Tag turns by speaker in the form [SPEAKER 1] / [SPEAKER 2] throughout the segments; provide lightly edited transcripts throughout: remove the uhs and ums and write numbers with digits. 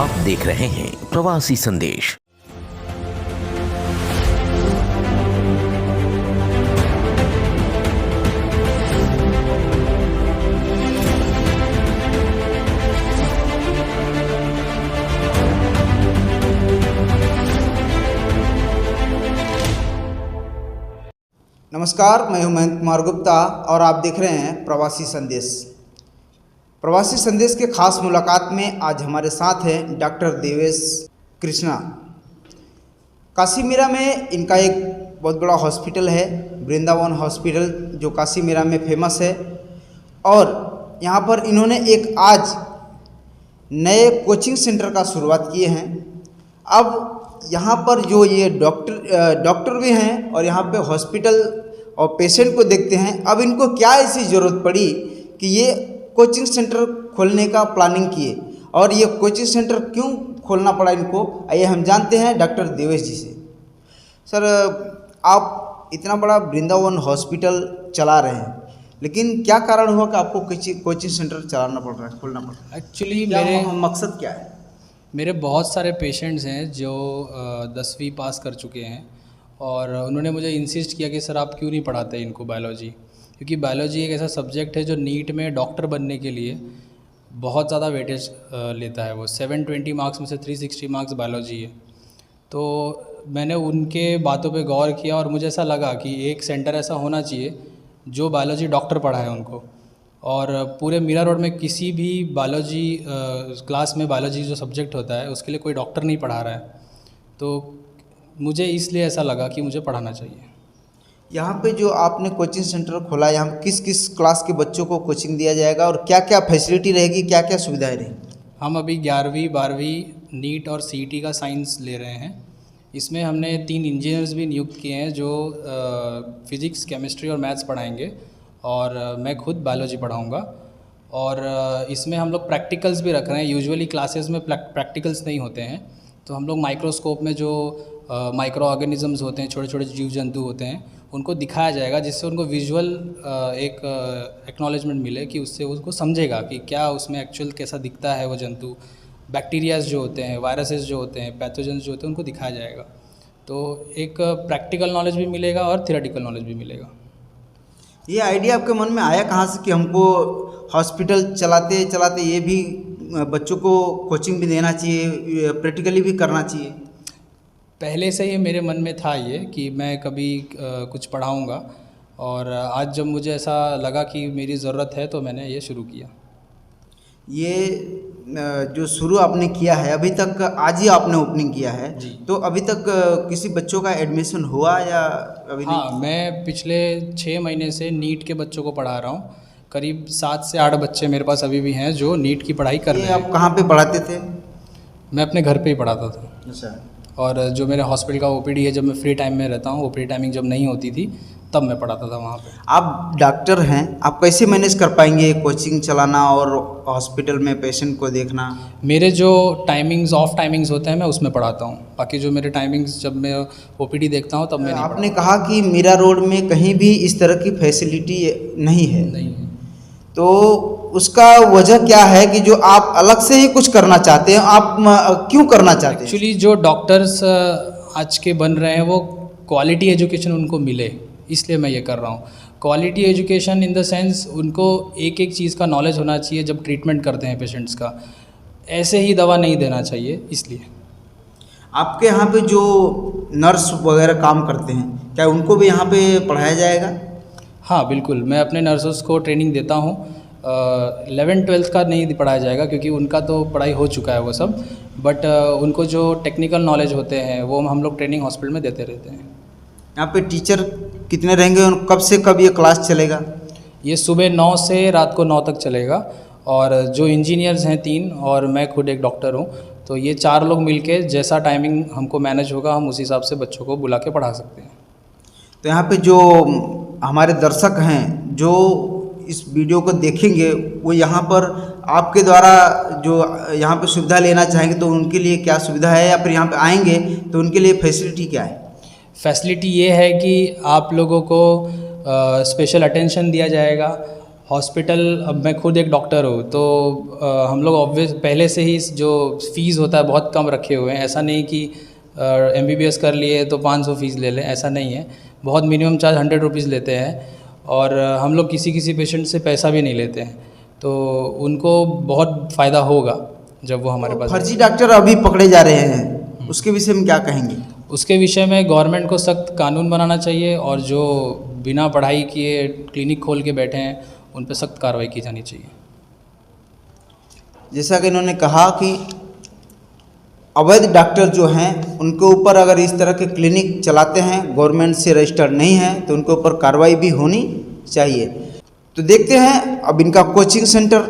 [SPEAKER 1] आप देख रहे हैं प्रवासी संदेश।
[SPEAKER 2] नमस्कार, मैं हूं मयंक कुमार गुप्ता और आप देख रहे हैं प्रवासी संदेश। प्रवासी संदेश के खास मुलाकात में आज हमारे साथ हैं डॉक्टर देवेश कृष्णा। काशीमीरा में इनका एक बहुत बड़ा हॉस्पिटल है, वृंदावन हॉस्पिटल, जो काशीमीरा में फेमस है। और यहाँ पर इन्होंने एक आज नए कोचिंग सेंटर का शुरुआत किए हैं। अब यहाँ पर जो ये डॉक्टर भी हैं और यहाँ पे हॉस्पिटल और पेशेंट को देखते हैं। अब इनको क्या ऐसी ज़रूरत पड़ी कि ये कोचिंग सेंटर खोलने का प्लानिंग किए, और ये कोचिंग सेंटर क्यों खोलना पड़ा इनको, आइए हम जानते हैं डॉक्टर देवेश जी से। सर, आप इतना बड़ा वृंदावन हॉस्पिटल चला रहे हैं, लेकिन क्या कारण हुआ कि आपको कोचिंग सेंटर चलाना पड़ रहा है, खोलना पड़ रहा है?
[SPEAKER 3] एक्चुअली मेरे
[SPEAKER 2] मकसद क्या है?
[SPEAKER 3] मेरे बहुत सारे पेशेंट्स हैं जो 10वीं पास कर चुके हैं, और उन्होंने मुझे इंसिस्ट किया कि सर आप क्यों नहीं पढ़ाते इनको बायोलॉजी, क्योंकि बायोलॉजी एक ऐसा सब्जेक्ट है जो नीट में डॉक्टर बनने के लिए बहुत ज़्यादा वेटेज लेता है। वो 720 मार्क्स में से 360 मार्क्स बायोलॉजी है। तो मैंने उनके बातों पे गौर किया और मुझे ऐसा लगा कि एक सेंटर ऐसा होना चाहिए जो बायोलॉजी डॉक्टर पढ़ाए उनको। और पूरे मीरा रोड में किसी भी बायोलॉजी क्लास में बायोलॉजी जो सब्जेक्ट होता है उसके लिए कोई डॉक्टर नहीं पढ़ा रहा है। तो मुझे इसलिए ऐसा लगा कि मुझे पढ़ाना चाहिए।
[SPEAKER 2] यहाँ पे जो आपने कोचिंग सेंटर खोला, यहाँ किस किस क्लास के बच्चों को कोचिंग दिया जाएगा और क्या क्या फैसिलिटी रहेगी, क्या क्या सुविधाएं रहेंगी?
[SPEAKER 3] हम अभी 11वीं 12वीं नीट और सीईटी का साइंस ले रहे हैं। इसमें हमने 3 इंजीनियर्स भी नियुक्त किए हैं जो फिज़िक्स, केमिस्ट्री और मैथ्स पढ़ाएंगे, और मैं खुद बायोलॉजी पढ़ाऊँगा। और इसमें हम लोग प्रैक्टिकल्स भी रख रहे हैं। यूजुअली क्लासेस में प्रैक्टिकल्स नहीं होते हैं, तो हम लोग माइक्रोस्कोप में जो माइक्रो ऑर्गेनिजम्स होते हैं, छोटे छोटे जीव जंतु होते हैं, उनको दिखाया जाएगा, जिससे उनको विजुअल एक एक्नॉलेजमेंट मिले कि उससे उसको समझेगा कि क्या उसमें एक्चुअल कैसा दिखता है वो जंतु। बैक्टीरियाज जो होते हैं, वायरसेस जो होते हैं, पैथोजेंस जो होते हैं, उनको दिखाया जाएगा। तो एक प्रैक्टिकल नॉलेज भी मिलेगा और थियोरेटिकल नॉलेज भी मिलेगा।
[SPEAKER 2] ये आइडिया आपके मन में आया कहाँ से कि हमको हॉस्पिटल चलाते चलाते ये भी बच्चों को कोचिंग भी देना चाहिए, प्रैक्टिकली भी करना चाहिए?
[SPEAKER 3] पहले से ही मेरे मन में था ये कि मैं कभी कुछ पढ़ाऊँगा, और आज जब मुझे ऐसा लगा कि मेरी ज़रूरत है तो मैंने ये शुरू किया।
[SPEAKER 2] ये जो शुरू आपने किया है, अभी तक आज ही आपने ओपनिंग किया है
[SPEAKER 3] जी।
[SPEAKER 2] तो अभी तक किसी बच्चों का एडमिशन हुआ या अभी नहीं?
[SPEAKER 3] हाँ, मैं पिछले 6 महीने से नीट के बच्चों को पढ़ा रहा हूँ। करीब 7 से 8 बच्चे मेरे पास अभी भी हैं जो नीट की पढ़ाई कर रहे हैं।
[SPEAKER 2] आप कहाँ पे पढ़ाते थे?
[SPEAKER 3] मैं अपने घर पे ही पढ़ाता था।
[SPEAKER 2] अच्छा।
[SPEAKER 3] और जो मेरे हॉस्पिटल का ओपीडी है, जब मैं फ्री टाइम में रहता हूँ, ओपीडी टाइमिंग जब नहीं होती थी तब मैं पढ़ाता था वहाँ पे।
[SPEAKER 2] आप डॉक्टर हैं, आप कैसे मैनेज कर पाएंगे कोचिंग चलाना और हॉस्पिटल में पेशेंट को देखना?
[SPEAKER 3] मेरे जो टाइमिंग्स, ऑफ टाइमिंग्स होते हैं, मैं उसमें पढ़ाता हूँ। बाकी जो मेरे टाइमिंग्स जब मैं ओपीडी देखता हूँ तब मैं नहीं
[SPEAKER 2] आपने कहा कि मीरा रोड में कहीं भी इस तरह की फैसिलिटी नहीं है, तो उसका वजह क्या है कि जो आप अलग से ही कुछ करना चाहते हैं? आप क्यों करना चाहते हैं?
[SPEAKER 3] एक्चुअली जो डॉक्टर्स आज के बन रहे हैं वो क्वालिटी एजुकेशन उनको मिले, इसलिए मैं ये कर रहा हूँ। Quality education in the sense उनको एक एक चीज़ का नॉलेज होना चाहिए जब ट्रीटमेंट करते हैं पेशेंट्स का। ऐसे ही दवा नहीं देना चाहिए, इसलिए।
[SPEAKER 2] आपके यहाँ पे जो नर्स वगैरह काम करते हैं, क्या उनको भी यहाँ पे पढ़ाया जाएगा?
[SPEAKER 3] हाँ बिल्कुल, मैं अपने नर्सों को ट्रेनिंग देता हूँ। 11th-12th का नहीं पढ़ाया जाएगा क्योंकि उनका तो पढ़ाई हो चुका है वो सब, बट उनको जो टेक्निकल नॉलेज होते हैं वो हम लोग ट्रेनिंग हॉस्पिटल में देते रहते हैं।
[SPEAKER 2] यहाँ पे टीचर कितने रहेंगे और कब से कब ये क्लास चलेगा?
[SPEAKER 3] ये सुबह 9 से रात को 9 तक चलेगा, और जो इंजीनियर्स हैं 3 और मैं खुद एक डॉक्टर हूँ, तो ये 4 लोग मिलके जैसा टाइमिंग हमको मैनेज होगा हम उस हिसाब से बच्चों को बुला के पढ़ा सकते हैं।
[SPEAKER 2] तो यहाँ पे जो हमारे दर्शक हैं जो इस वीडियो को देखेंगे, वो यहाँ पर आपके द्वारा जो यहाँ पे सुविधा लेना चाहेंगे तो उनके लिए क्या सुविधा है, या फिर यहाँ पे आएंगे तो उनके लिए फैसिलिटी क्या है?
[SPEAKER 3] फैसिलिटी ये है कि आप लोगों को स्पेशल अटेंशन दिया जाएगा, हॉस्पिटल, अब मैं खुद एक डॉक्टर हूँ तो हम लोग ऑब्वियस पहले से ही जो फ़ीस होता है बहुत कम रखे हुए हैं। ऐसा नहीं कि MBBS कर लिए तो 500 फ़ीस ले लें, ऐसा नहीं है। बहुत मिनिमम चार्ज 100 रुपीज़ लेते हैं और हम लोग किसी पेशेंट से पैसा भी नहीं लेते हैं, तो उनको बहुत फ़ायदा होगा जब वो हमारे पास।
[SPEAKER 2] फर्जी डॉक्टर अभी पकड़े जा रहे हैं, उसके विषय में क्या कहेंगे?
[SPEAKER 3] उसके विषय में गवर्नमेंट को सख्त कानून बनाना चाहिए और जो बिना पढ़ाई किए क्लिनिक खोल के बैठे हैं उन पर सख्त कार्रवाई की जानी चाहिए।
[SPEAKER 2] जैसा कि इन्होंने कहा कि अवैध डॉक्टर जो हैं उनके ऊपर अगर इस तरह के क्लिनिक चलाते हैं, गवर्नमेंट से रजिस्टर्ड नहीं है, तो उनके ऊपर कार्रवाई भी होनी चाहिए। तो देखते हैं अब इनका कोचिंग सेंटर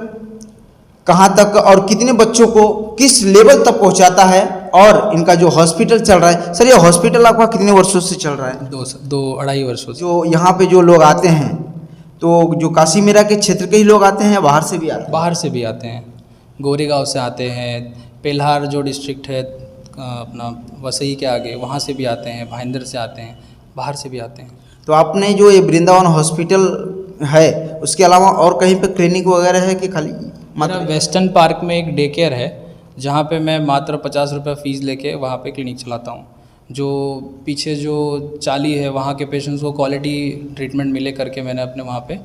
[SPEAKER 2] कहाँ तक और कितने बच्चों को किस लेवल तक पहुँचाता है, और इनका जो हॉस्पिटल चल रहा है। सर, ये हॉस्पिटल आपका कितने वर्षों से चल रहा है?
[SPEAKER 3] 2-2.5 वर्षों से।
[SPEAKER 2] जो यहाँ पे जो लोग आते हैं, तो जो काशी मीरा के क्षेत्र के ही लोग आते हैं या बाहर से भी आते हैं?
[SPEAKER 3] बाहर से भी आते हैं, गोरेगांव से आते हैं, पेल्हार जो डिस्ट्रिक्ट है अपना वसई के आगे, वहाँ से भी आते हैं, भाईंदर से आते हैं, बाहर से भी आते हैं।
[SPEAKER 2] तो आपने जो ये वृंदावन हॉस्पिटल है उसके अलावा और कहीं पे क्लिनिक वगैरह है कि खाली
[SPEAKER 3] मेरा वेस्टर्न पार्क में एक डे केयर है जहाँ पे मैं मात्र 50 रुपये फ़ीस लेके वहाँ पे क्लिनिक चलाता हूँ। जो पीछे जो चाली है वहाँ के पेशेंट्स को क्वालिटी ट्रीटमेंट मिले करके मैंने अपने वहाँ पे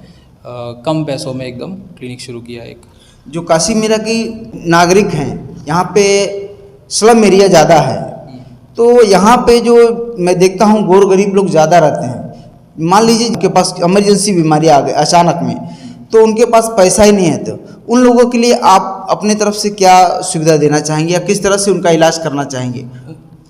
[SPEAKER 3] कम पैसों में एकदम क्लिनिक शुरू किया। एक जो
[SPEAKER 2] काशी मीरा की नागरिक हैं, यहाँ पे स्लम एरिया ज़्यादा है, तो यहाँ पे जो मैं देखता हूँ गौर गरीब लोग ज़्यादा रहते हैं। मान लीजिए उनके पास इमरजेंसी बीमारी आ गई अचानक में, तो उनके पास पैसा ही नहीं है, तो उन लोगों के लिए आप अपने तरफ से क्या सुविधा देना चाहेंगे या किस तरह से उनका इलाज करना चाहेंगे?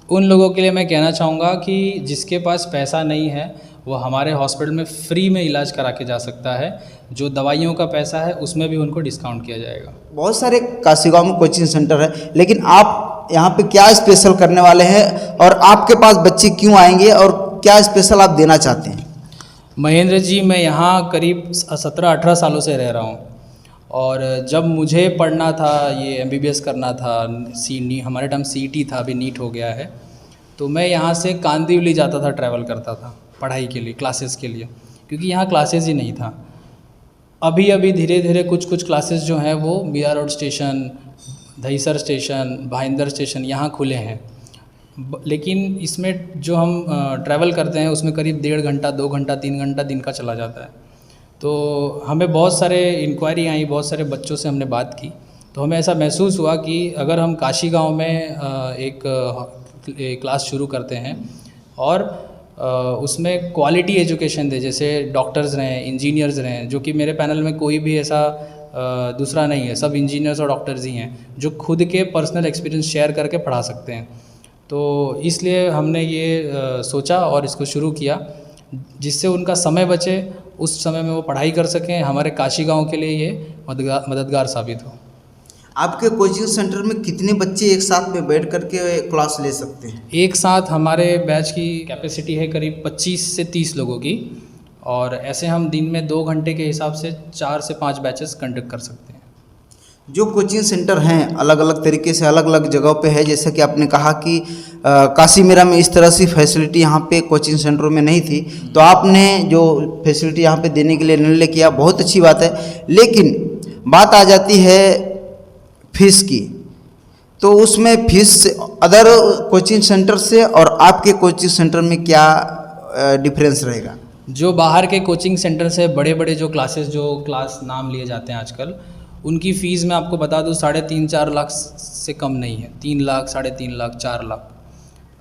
[SPEAKER 3] उन लोगों के लिए मैं कहना चाहूँगा कि जिसके पास पैसा नहीं है वो हमारे हॉस्पिटल में फ्री में इलाज करा के जा सकता है। जो दवाइयों का पैसा है उसमें भी उनको डिस्काउंट किया जाएगा।
[SPEAKER 2] बहुत सारे काशीगांव में कोचिंग सेंटर है, लेकिन आप यहाँ पे क्या स्पेशल करने वाले हैं और आपके पास बच्चे क्यों आएंगे और क्या स्पेशल आप देना चाहते हैं?
[SPEAKER 3] महेंद्र जी, मैं यहाँ करीब 17-18 सालों से रह रहा हूँ और जब मुझे पढ़ना था, ये MBBS करना था, हमारे टाइम CET था, अभी नीट हो गया है, तो मैं यहाँ से कांदिवली जाता था, ट्रैवल करता था पढ़ाई के लिए, क्लासेस के लिए, क्योंकि यहाँ क्लासेस ही नहीं था। अभी अभी धीरे धीरे कुछ क्लासेस जो हैं वो BR road station, Dahisar station, Bhayandar station यहाँ खुले हैं, लेकिन इसमें जो हम ट्रैवल करते हैं उसमें करीब 1.5 घंटा, 2 घंटा, 3 घंटा दिन का चला जाता है। तो हमें बहुत सारे इंक्वायरी आई, बहुत सारे बच्चों से हमने बात की, तो हमें ऐसा महसूस हुआ कि अगर हम काशी गांव में एक क्लास शुरू करते हैं और उसमें क्वालिटी एजुकेशन दे, जैसे डॉक्टर्स रहें, इंजीनियर्स रहें, जो कि मेरे पैनल में कोई भी ऐसा दूसरा नहीं है, सब इंजीनियर्स और डॉक्टर्स ही हैं जो खुद के पर्सनल एक्सपीरियंस शेयर करके पढ़ा सकते हैं। तो इसलिए हमने ये सोचा और इसको शुरू किया, जिससे उनका समय बचे, उस समय में वो पढ़ाई कर सकें। हमारे काशी गांव के लिए ये मददगार साबित हो।
[SPEAKER 2] आपके कोचिंग सेंटर में कितने बच्चे एक साथ में बैठ करके क्लास ले सकते हैं?
[SPEAKER 3] एक साथ हमारे बैच की कैपेसिटी है करीब 25 से 30 लोगों की, और ऐसे हम दिन में 2 घंटे के हिसाब से 4 से 5 बैचेस कंडक्ट कर सकते हैं।
[SPEAKER 2] जो कोचिंग सेंटर हैं अलग अलग तरीके से अलग अलग जगहों पे है, जैसा कि आपने कहा कि काशी मीरा में इस तरह से फैसिलिटी यहाँ पे कोचिंग सेंटरों में नहीं थी, तो आपने जो फैसिलिटी यहाँ पे देने के लिए निर्णय किया, बहुत अच्छी बात है। लेकिन बात आ जाती है फीस की, तो उसमें फीस अदर कोचिंग सेंटर से और आपके कोचिंग सेंटर में क्या डिफरेंस रहेगा?
[SPEAKER 3] जो बाहर के कोचिंग सेंटर से बड़े बड़े जो क्लास नाम लिए जाते हैं आजकल, उनकी फ़ीस मैं आपको बता दूं 3.5-4 लाख से कम नहीं है। 3 लाख, 3.5 लाख, 4 लाख,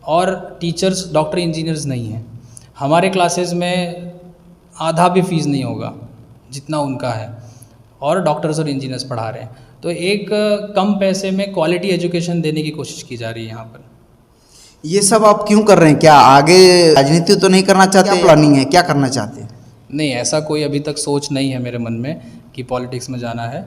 [SPEAKER 3] और टीचर्स, डॉक्टर, इंजीनियर्स नहीं हैं। हमारे क्लासेस में आधा भी फीस नहीं होगा जितना उनका है, और डॉक्टर्स और इंजीनियर्स पढ़ा रहे हैं। तो एक कम पैसे में क्वालिटी एजुकेशन देने की कोशिश की जा रही है यहाँ पर।
[SPEAKER 2] ये सब आप क्यों कर रहे हैं? क्या आगे राजनीति तो नहीं करना चाहते? क्या प्लानिंग है, क्या करना चाहते हैं?
[SPEAKER 3] नहीं, ऐसा कोई अभी तक सोच नहीं है मेरे मन में कि पॉलिटिक्स में जाना है,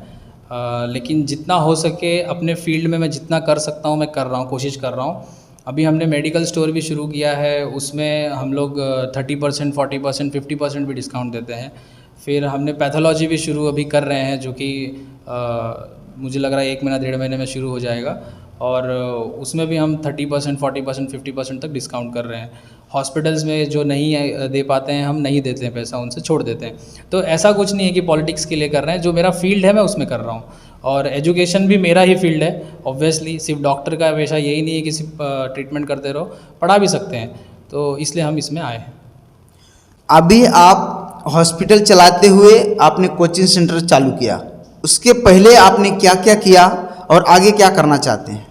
[SPEAKER 3] लेकिन जितना हो सके अपने फील्ड में मैं जितना कर सकता हूँ मैं कर रहा हूँ, कोशिश कर रहा हूँ। अभी हमने मेडिकल स्टोर भी शुरू किया है, उसमें हम लोग 30%, 40%, 50% भी डिस्काउंट देते हैं। फिर हमने पैथोलॉजी भी शुरू अभी कर रहे हैं, जो कि मुझे लग रहा है 1 महीना 1.5 महीने में शुरू हो जाएगा, और उसमें भी हम 30%, 40%, 50% तक डिस्काउंट कर रहे हैं। हॉस्पिटल्स में जो नहीं दे पाते हैं हम नहीं देते हैं पैसा, उनसे छोड़ देते हैं। तो ऐसा कुछ नहीं है कि पॉलिटिक्स के लिए कर रहे हैं, जो मेरा फील्ड है मैं उसमें कर रहा हूँ। और एजुकेशन भी मेरा ही फील्ड है ऑब्वियसली, सिर्फ डॉक्टर का पेशा यही नहीं है कि सिर्फ ट्रीटमेंट करते रहो, पढ़ा भी सकते हैं, तो इसलिए हम इसमें आए हैं।
[SPEAKER 2] अभी आप हॉस्पिटल चलाते हुए आपने कोचिंग सेंटर चालू किया, उसके पहले आपने क्या क्या किया और आगे क्या करना चाहते हैं?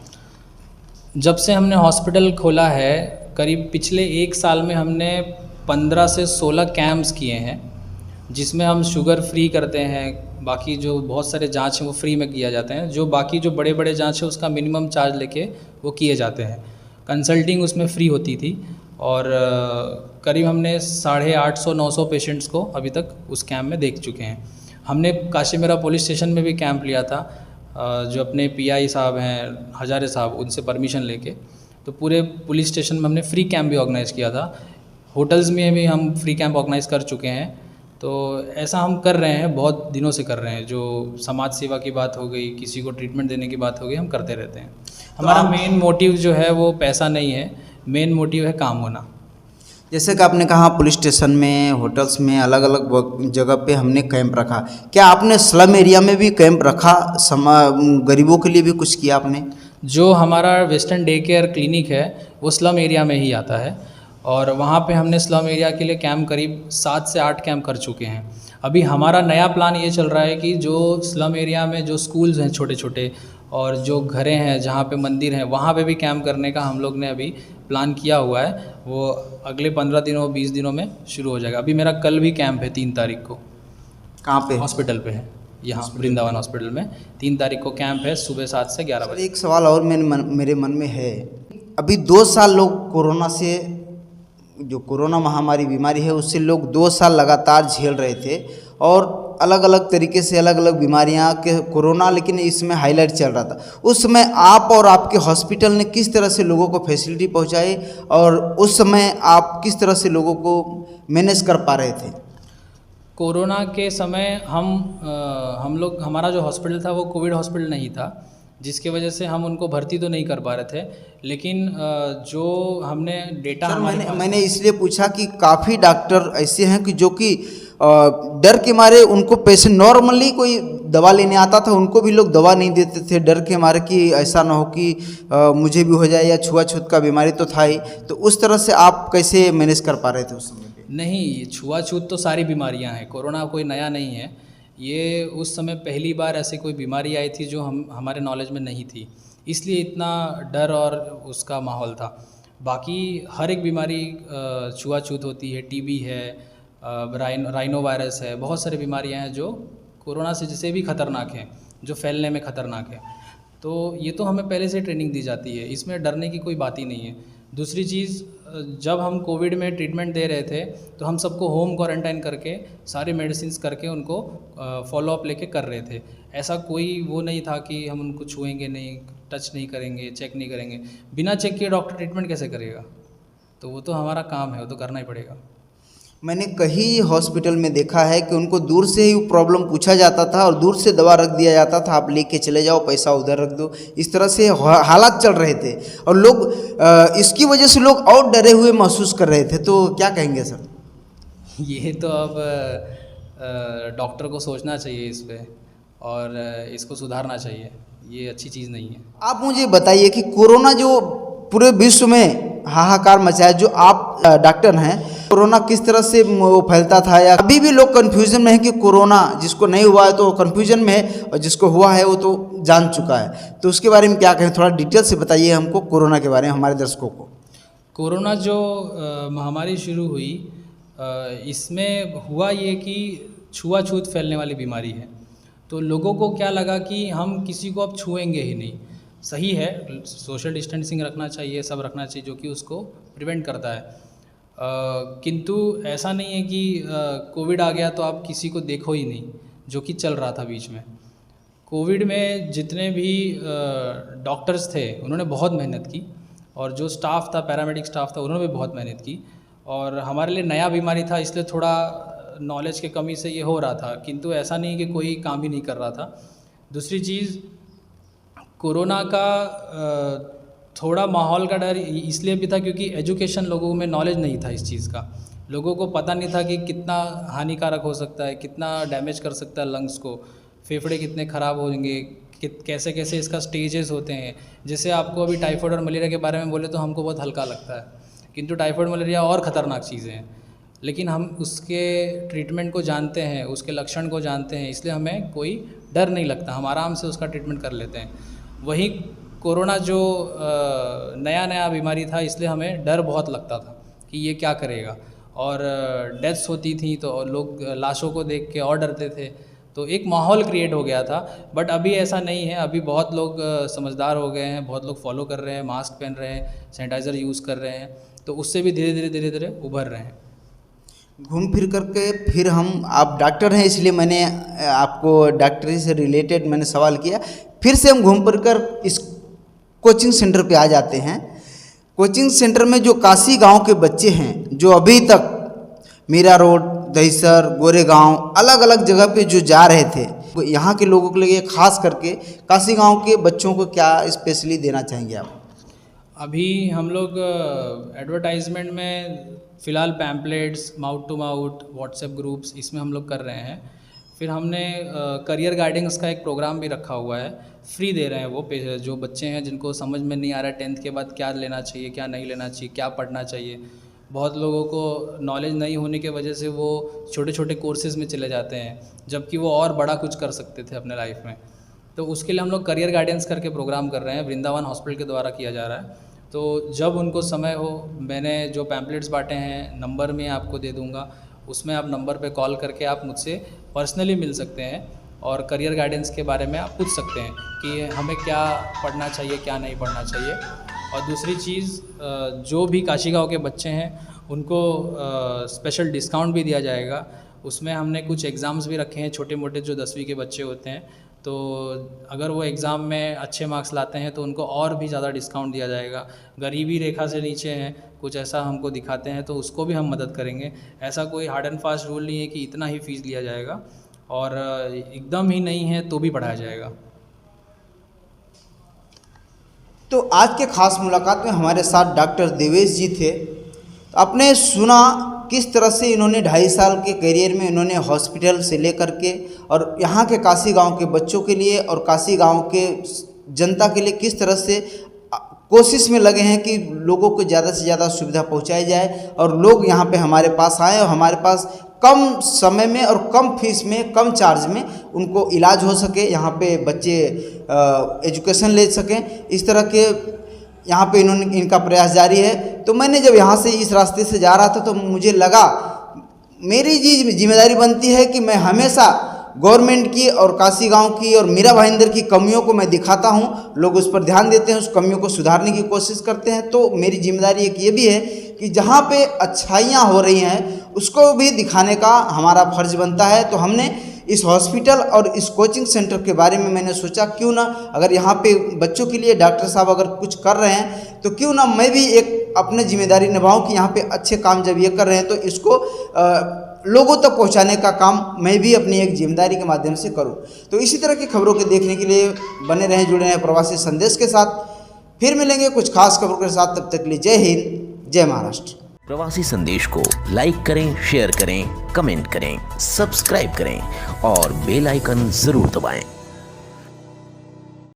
[SPEAKER 3] जब से हमने हॉस्पिटल खोला है, करीब पिछले 1 साल में हमने 15 से 16 कैंप्स किए हैं, जिसमें हम शुगर फ्री करते हैं, बाकी जो बहुत सारे जांच हैं वो फ्री में किया जाते हैं, जो बाकी जो बड़े बड़े जांच है उसका मिनिमम चार्ज लेके वो किए जाते हैं। कंसल्टिंग उसमें फ्री होती थी और करीब हमने 850-900 पेशेंट्स को अभी तक उस कैंप में देख चुके हैं। हमने काशीमेरा पुलिस स्टेशन में भी कैंप लिया था, जो अपने पीआई साहब हैं हजारे साहब, उनसे परमिशन लेके, तो पूरे पुलिस स्टेशन में हमने फ्री कैंप भी ऑर्गेनाइज़ किया था। होटल्स में भी हम फ्री कैंप ऑर्गेनाइज़ कर चुके हैं। तो ऐसा हम कर रहे हैं, बहुत दिनों से कर रहे हैं। जो समाज सेवा की बात हो गई, किसी को ट्रीटमेंट देने की बात हो गई, हम करते रहते हैं। हमारा मेन मोटिव जो है वो पैसा नहीं है, मेन मोटिव है काम होना।
[SPEAKER 2] जैसे कि आपने कहा पुलिस स्टेशन में, होटल्स में, अलग अलग जगह पे हमने कैंप रखा, क्या आपने स्लम एरिया में भी कैंप रखा? गरीबों के लिए भी कुछ किया आपने?
[SPEAKER 3] जो हमारा वेस्टर्न डे केयर क्लिनिक है वो स्लम एरिया में ही आता है और वहाँ पे हमने स्लम एरिया के लिए कैंप करीब 7 से 8 कैंप कर चुके हैं। अभी हमारा नया प्लान ये चल रहा है कि जो स्लम एरिया में जो स्कूल्स हैं छोटे छोटे और जो घरें हैं जहाँ पे मंदिर हैं, वहाँ पे भी कैंप करने का हम लोग ने अभी प्लान किया हुआ है। वो अगले 15 दिनों 20 दिनों में शुरू हो जाएगा। अभी मेरा कल भी कैंप है 3 तारीख को।
[SPEAKER 2] कहाँ पे?
[SPEAKER 3] हॉस्पिटल पे है, यहाँ वृंदावन हॉस्पिटल में 3 तारीख को कैंप है, सुबह 7 से 11 बजे।
[SPEAKER 2] एक सवाल और मेरे मन में है, अभी 2 साल लोग कोरोना से, जो कोरोना महामारी बीमारी है उससे लोग 2 साल लगातार झेल रहे थे और अलग अलग तरीके से अलग अलग बीमारियां के कोरोना, लेकिन इसमें हाईलाइट चल रहा था। उस समय आप और आपके हॉस्पिटल ने किस तरह से लोगों को फैसिलिटी पहुंचाई और उस समय आप किस तरह से लोगों को मैनेज कर पा रहे थे?
[SPEAKER 3] कोरोना के समय हम लोग, हमारा जो हॉस्पिटल था वो कोविड हॉस्पिटल नहीं था, जिसके वजह से हम उनको भर्ती तो नहीं कर पा रहे थे। लेकिन जो हमने डेटा
[SPEAKER 2] मैंने इसलिए पूछा कि काफ़ी डॉक्टर ऐसे हैं कि जो कि डर के मारे उनको पेशेंट नॉर्मली कोई दवा लेने आता था, उनको भी लोग दवा नहीं देते थे, डर के मारे कि ऐसा ना हो कि मुझे भी हो जाए, या छुआछूत का बीमारी तो था ही। तो उस तरह से आप कैसे मैनेज कर पा रहे थे उस समय पे?
[SPEAKER 3] नहीं, छुआछूत तो सारी बीमारियां हैं, कोरोना कोई नया नहीं है। ये उस समय पहली बार ऐसी कोई बीमारी आई थी जो हमारे नॉलेज में नहीं थी, इसलिए इतना डर और उसका माहौल था। बाकी हर एक बीमारी छुआछूत होती है, टीबी है, राइनो वायरस है, बहुत सारी बीमारियां हैं जो कोरोना से जैसे भी खतरनाक हैं, जो फैलने में खतरनाक है। तो ये तो हमें पहले से ट्रेनिंग दी जाती है, इसमें डरने की कोई बात ही नहीं है। दूसरी चीज़, जब हम कोविड में ट्रीटमेंट दे रहे थे तो हम सबको होम क्वारंटाइन करके सारे मेडिसिन करके उनको फॉलोअप लेके कर रहे थे। ऐसा कोई वो नहीं था कि हम उनको छुएंगे नहीं, टच नहीं करेंगे, चेक नहीं करेंगे। बिना चेक किए डॉक्टर ट्रीटमेंट कैसे करेगा? तो वो तो हमारा काम है, वो तो करना ही पड़ेगा।
[SPEAKER 2] मैंने कई हॉस्पिटल में देखा है कि उनको दूर से ही प्रॉब्लम पूछा जाता था और दूर से दवा रख दिया जाता था, आप लेके चले जाओ, पैसा उधर रख दो। इस तरह से हालात चल रहे थे और लोग इसकी वजह से लोग और डरे हुए महसूस कर रहे थे। तो क्या कहेंगे सर?
[SPEAKER 3] ये तो अब डॉक्टर को सोचना चाहिए इस पे और इसको सुधारना चाहिए, ये अच्छी चीज़ नहीं है।
[SPEAKER 2] आप मुझे बताइए कि कोरोना जो पूरे विश्व में हाहाकार मचाया, जो आप डॉक्टर हैं, कोरोना किस तरह से वो फैलता था, या अभी भी लोग कन्फ्यूजन में है कि कोरोना जिसको नहीं हुआ है तो कन्फ्यूजन में है और जिसको हुआ है वो तो जान चुका है, तो उसके बारे में क्या कहें? थोड़ा डिटेल से बताइए हमको कोरोना के बारे में, हमारे दर्शकों को।
[SPEAKER 3] कोरोना जो महामारी शुरू हुई, इसमें हुआ ये कि छुआछूत फैलने वाली बीमारी है, तो लोगों को क्या लगा कि हम किसी को अब छुएंगे ही नहीं। सही है, सोशल डिस्टेंसिंग रखना चाहिए, सब रखना चाहिए जो कि उसको प्रिवेंट करता है, किंतु ऐसा नहीं है कि कोविड आ गया तो आप किसी को देखो ही नहीं, जो कि चल रहा था बीच में। कोविड में जितने भी डॉक्टर्स थे उन्होंने बहुत मेहनत की और जो स्टाफ था, पैरामेडिक स्टाफ था, उन्होंने भी बहुत मेहनत की और हमारे लिए नया बीमारी था, इसलिए थोड़ा नॉलेज के कमी से ये हो रहा था, किंतु ऐसा नहीं कि कोई काम ही नहीं कर रहा था। दूसरी चीज़, कोरोना का थोड़ा माहौल का डर इसलिए भी था क्योंकि एजुकेशन लोगों में नॉलेज नहीं था इस चीज़ का। लोगों को पता नहीं था कि कितना हानिकारक हो सकता है, कितना डैमेज कर सकता है लंग्स को, फेफड़े कितने ख़राब होंगे, कैसे कैसे इसका स्टेजेस होते हैं। जैसे आपको अभी टाइफाइड और मलेरिया के बारे में बोले तो हमको बहुत हल्का लगता है, किंतु टाइफाइड मलेरिया और ख़तरनाक चीज़ें हैं। लेकिन हम उसके ट्रीटमेंट को जानते हैं, उसके लक्षण को जानते हैं, इसलिए हमें कोई डर नहीं लगता, हम आराम से उसका ट्रीटमेंट कर लेते हैं। वहीं कोरोना जो नया बीमारी था, इसलिए हमें डर बहुत लगता था कि ये क्या करेगा, और डेथ्स होती थी तो लोग लाशों को देख के और डरते थे, तो एक माहौल क्रिएट हो गया था। बट अभी ऐसा नहीं है, अभी बहुत लोग समझदार हो गए हैं, बहुत लोग फॉलो कर रहे हैं, मास्क पहन रहे हैं, सैनिटाइज़र यूज़ कर रहे हैं, तो उससे भी धीरे धीरे उभर रहे हैं।
[SPEAKER 2] घूम फिर करके फिर हम, आप डॉक्टर हैं इसलिए मैंने आपको डॉक्टरी से रिलेटेड मैंने सवाल किया, फिर से हम घूम फिर कर इस कोचिंग सेंटर पे आ जाते हैं। कोचिंग सेंटर में जो काशी गांव के बच्चे हैं, जो अभी तक मीरा रोड, दहिसर, गोरेगांव, अलग अलग जगह पे जो जा रहे थे, वो यहाँ के लोगों के लिए खास करके काशी गांव के बच्चों को क्या स्पेशली देना चाहेंगे आप?
[SPEAKER 3] अभी हम लोग एडवर्टाइजमेंट में फ़िलहाल pamphlets, mouth to mouth, WhatsApp groups, इसमें हम लोग कर रहे हैं। फिर हमने करियर गाइडेंस का एक प्रोग्राम भी रखा हुआ है, फ्री दे रहे हैं वो जो बच्चे हैं जिनको समझ में नहीं आ रहा है 10th के बाद क्या लेना चाहिए, क्या नहीं लेना चाहिए, क्या पढ़ना चाहिए। बहुत लोगों को नॉलेज नहीं होने की वजह से वो छोटे छोटे कोर्सेज़ में चले जाते हैं, जबकि वो और बड़ा कुछ कर सकते थे अपने लाइफ में। तो उसके लिए हम लोग करियर गाइडेंस करके प्रोग्राम कर रहे हैं, वृंदावन हॉस्पिटल के द्वारा किया जा रहा है। तो जब उनको समय हो, मैंने जो पैम्पलेट्स बांटे हैं नंबर में आपको दे दूंगा, उसमें आप नंबर पे कॉल करके आप मुझसे पर्सनली मिल सकते हैं और करियर गाइडेंस के बारे में आप पूछ सकते हैं कि हमें क्या पढ़ना चाहिए, क्या नहीं पढ़ना चाहिए। और दूसरी चीज़, जो भी काशी गाँव के बच्चे हैं उनको स्पेशल डिस्काउंट भी दिया जाएगा। उसमें हमने कुछ एग्ज़ाम्स भी रखे हैं, छोटे मोटे जो 10वीं के बच्चे होते हैं, तो अगर वो एग्ज़ाम में अच्छे मार्क्स लाते हैं तो उनको और भी ज़्यादा डिस्काउंट दिया जाएगा। गरीबी रेखा से नीचे हैं, कुछ ऐसा हमको दिखाते हैं तो उसको भी हम मदद करेंगे। ऐसा कोई हार्ड एंड फास्ट रूल नहीं है कि इतना ही फ़ीस लिया जाएगा, और एकदम ही नहीं है तो भी पढ़ाया जाएगा।
[SPEAKER 2] तो आज के खास मुलाकात में हमारे साथ डॉक्टर देवेश जी थे। आपने सुना किस तरह से इन्होंने 2.5 साल के करियर में इन्होंने हॉस्पिटल से लेकर के और यहाँ के काशी गांव के बच्चों के लिए और काशी गांव के जनता के लिए किस तरह से कोशिश में लगे हैं कि लोगों को ज़्यादा से ज़्यादा सुविधा पहुंचाई जाए और लोग यहाँ पे हमारे पास आएँ और हमारे पास कम समय में और कम फीस में, कम चार्ज में उनको इलाज हो सके, यहाँ पे बच्चे एजुकेशन ले सकें। इस तरह के यहाँ पे इनका प्रयास जारी है। तो मैंने जब यहाँ से इस रास्ते से जा रहा था तो मुझे लगा मेरी जिम्मेदारी बनती है कि मैं हमेशा गवर्नमेंट की और काशी गांव की और मीरा भाईंदर की कमियों को मैं दिखाता हूँ, लोग उस पर ध्यान देते हैं, उस कमियों को सुधारने की कोशिश करते हैं। तो मेरी जिम्मेदारी एक ये भी है कि जहाँ पे अच्छाइयाँ हो रही हैं उसको भी दिखाने का हमारा फर्ज बनता है। तो हमने इस हॉस्पिटल और इस कोचिंग सेंटर के बारे में मैंने सोचा क्यों ना, अगर यहाँ पे बच्चों के लिए डॉक्टर साहब अगर कुछ कर रहे हैं तो क्यों ना मैं भी एक अपनी जिम्मेदारी निभाऊं कि यहाँ पे अच्छे काम जब ये कर रहे हैं तो इसको लोगों तक पहुँचाने का काम मैं भी अपनी एक जिम्मेदारी के माध्यम से करूँ। तो इसी तरह की खबरों को देखने के लिए बने रहें, जुड़े रहें प्रवासी संदेश के साथ। फिर मिलेंगे कुछ खास खबरों के साथ, तब तक के लिए जय हिंद, जय महाराष्ट्र।
[SPEAKER 1] प्रवासी संदेश को लाइक करें, शेयर करें, कमेंट करें, सब्सक्राइब करें और बेल आइकन जरूर दबाएं।